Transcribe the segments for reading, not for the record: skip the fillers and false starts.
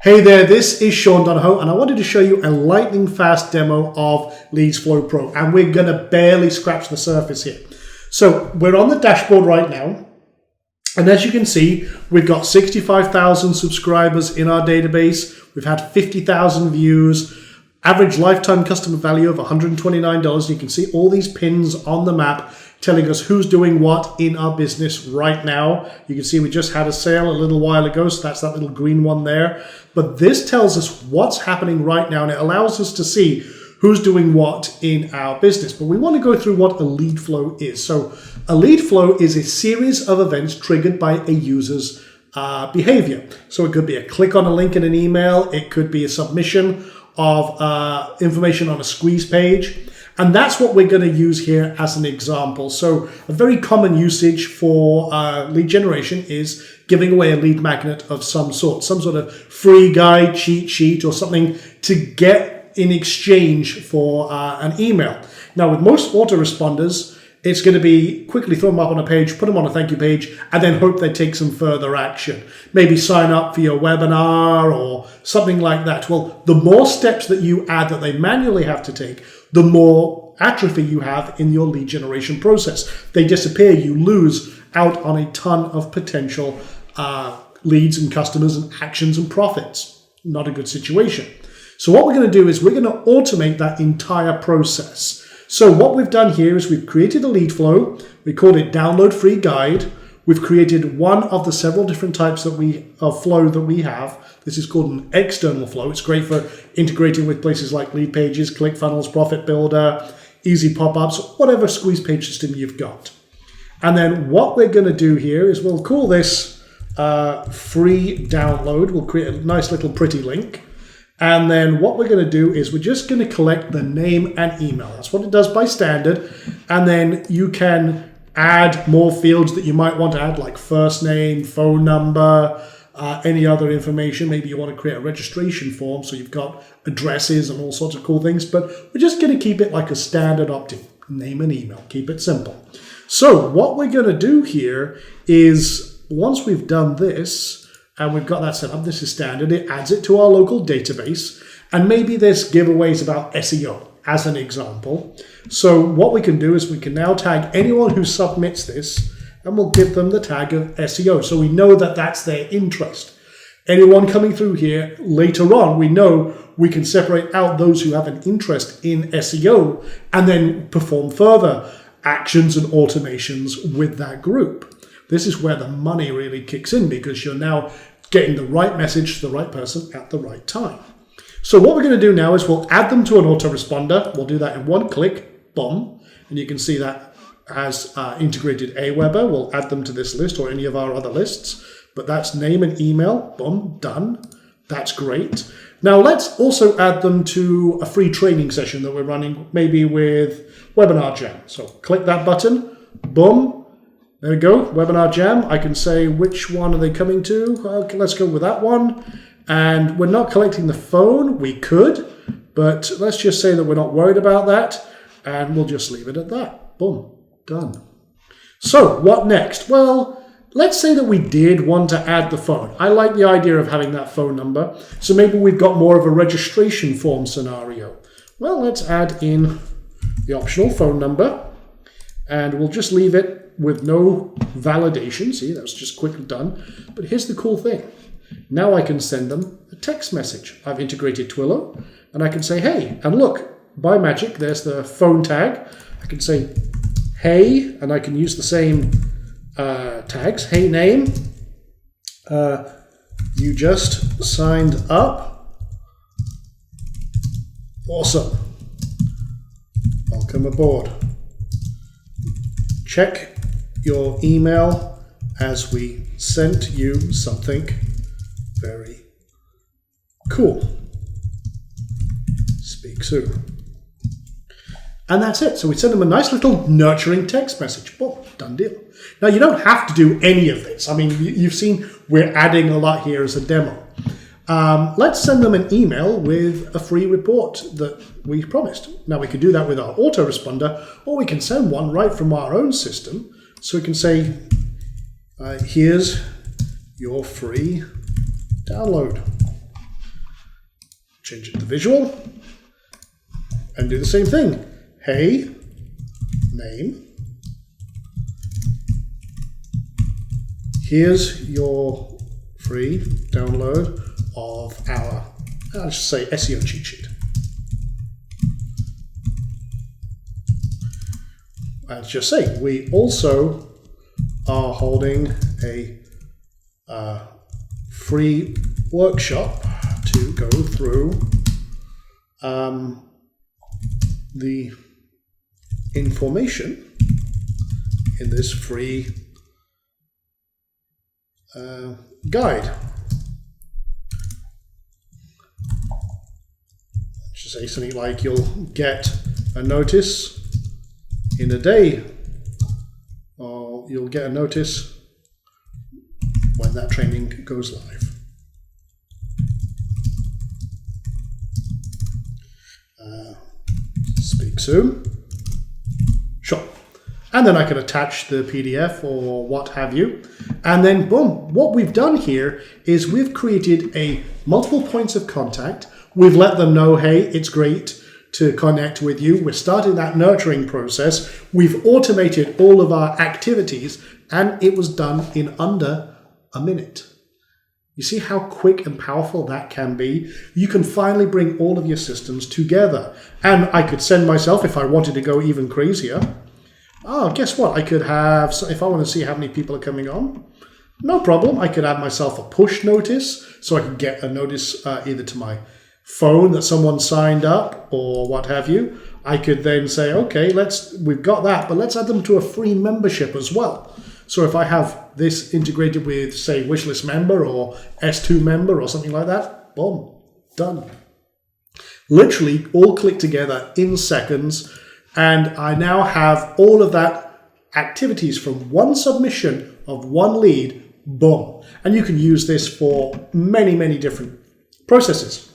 Hey there, this is Sean Donahoe, and I wanted to show you a lightning fast demo of LeadsFlow Pro, and we're going to barely scratch the surface here. So we're on the dashboard right now, and as you can see, we've got 65,000 subscribers in our database. We've had 50,000 views, average lifetime customer value of $129. You can see all these pins on the map telling us who's doing what in our business right now. You can see we just had a sale a little while ago, so that's that little green one there. But this tells us what's happening right now, and it allows us to see who's doing what in our business. But we want to go through what a lead flow is. So a lead flow is a series of events triggered by a user's behavior. So it could be a click on a link in an email. It could be a submission of information on a squeeze page. And that's what we're going to use here as an example. So a very common usage for lead generation is giving away a lead magnet of some sort of free guide, cheat sheet, or something to get in exchange for an email. Now, with most autoresponders, it's going to be quickly throw them up on a page, put them on a thank you page, and then hope they take some further action. Maybe sign up for your webinar or something like that. Well, the more steps that you add that they manually have to take, the more atrophy you have in your lead generation process. They disappear, you lose out on a ton of potential leads and customers and actions and profits. Not a good situation. So what we're going to do is we're going to automate that entire process. So what we've done here is we've created a lead flow. We called it Download Free Guide. We've created one of the several different types of flow that we have. This is called an external flow. It's great for integrating with places like Lead Pages, ClickFunnels, Profit Builder, Easy Pop-ups, whatever squeeze page system you've got. And then what we're going to do here is we'll call this free download. We'll create a nice little pretty link. And then what we're going to do is we're just going to collect the name and email. That's what it does by standard. And then you can add more fields that you might want to add, like first name, phone number, any other information. Maybe you want to create a registration form, so you've got addresses and all sorts of cool things. But we're just going to keep it like a standard opt-in, name and email. Keep it simple. So what we're going to do here is once we've done this, and we've got that set up, this is standard, it adds it to our local database. And maybe there's giveaways about SEO as an example. So what we can do is we can now tag anyone who submits this, and we'll give them the tag of SEO. So we know that that's their interest. Anyone coming through here later on, we know we can separate out those who have an interest in SEO and then perform further actions and automations with that group. This is where the money really kicks in, because you're now getting the right message to the right person at the right time. So what we're going to do now is we'll add them to an autoresponder. We'll do that in one click, boom. And you can see that as integrated Aweber. We'll add them to this list or any of our other lists. But that's name and email, boom, done. That's great. Now let's also add them to a free training session that we're running, maybe with Webinar Jam. So click that button, boom. There we go, Webinar Jam. I can say which one are they coming to. Okay, let's go with that one. And we're not collecting the phone. We could, but let's just say that we're not worried about that. And we'll just leave it at that. Boom, done. So what next? Well, let's say that we did want to add the phone. I like the idea of having that phone number. So maybe we've got more of a registration form scenario. Well, let's add in the optional phone number. And we'll just leave it with no validation. See, that's just quickly done. But here's the cool thing. Now I can send them a text message. I've integrated Twilio, and I can say, hey, and look, by magic, there's the phone tag. I can say, hey, and I can use the same tags. Hey, name, you just signed up. Awesome. Welcome aboard. Check your email as we sent you something very cool. Speak soon. And that's it. So we send them a nice little nurturing text message. Boom, done deal. Now you don't have to do any of this. I mean, you've seen we're adding a lot here as a demo. Let's send them an email with a free report that we promised. Now we can do that with our autoresponder, or we can send one right from our own system. So we can say, here's your free download. change it to visual, and do the same thing. Hey, name. Here's your free download of our, let's just say, SEO cheat sheet. Let's just say we also are holding a free workshop to go through the information in this free guide. Just say something like you'll get a notice in a day, or you'll get a notice when that training goes live. Speak soon. Sure. And then I can attach the PDF or what have you. And then boom, what we've done here is we've created a multiple points of contact. We've let them know, hey, it's great to connect with you. We're starting that nurturing process. We've automated all of our activities, and it was done in under a minute. You see how quick and powerful that can be? You can finally bring all of your systems together. And I could send myself, if I wanted to go even crazier, guess what? I could have, so if I want to see how many people are coming on, no problem. I could add myself a push notice, so I could get a notice either to my phone that someone signed up or what have you. I could then say, okay, we've got that, but let's add them to a free membership as well. So if I have this integrated with, say, Wishlist member or S2 member or something like that, boom, done. Literally all click together in seconds, and I now have all of that activities from one submission of one lead, boom. And you can use this for many, many different processes.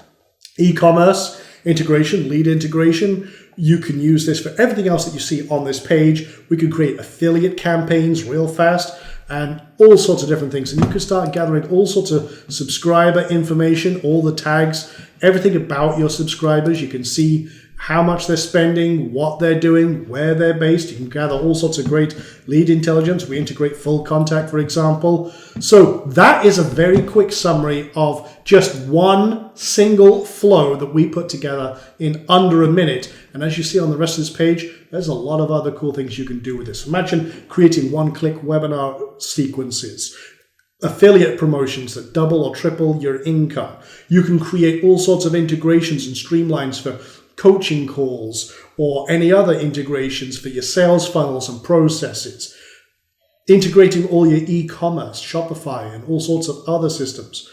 E-commerce integration, lead integration. You can use this for everything else that you see on this page. We can create affiliate campaigns real fast and all sorts of different things. And you can start gathering all sorts of subscriber information, all the tags, everything about your subscribers. You can see how much they're spending, what they're doing, where they're based. You can gather all sorts of great lead intelligence. We integrate full contact, for example. So that is a very quick summary of just one single flow that we put together in under a minute. And as you see on the rest of this page, there's a lot of other cool things you can do with this. Imagine creating one-click webinar sequences, affiliate promotions that double or triple your income. You can create all sorts of integrations and streamlines for coaching calls or any other integrations for your sales funnels and processes, integrating all your e-commerce, Shopify, and all sorts of other systems.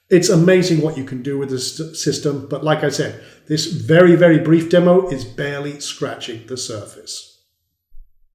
It's amazing what you can do with this system, but like I said, this very, very brief demo is barely scratching the surface.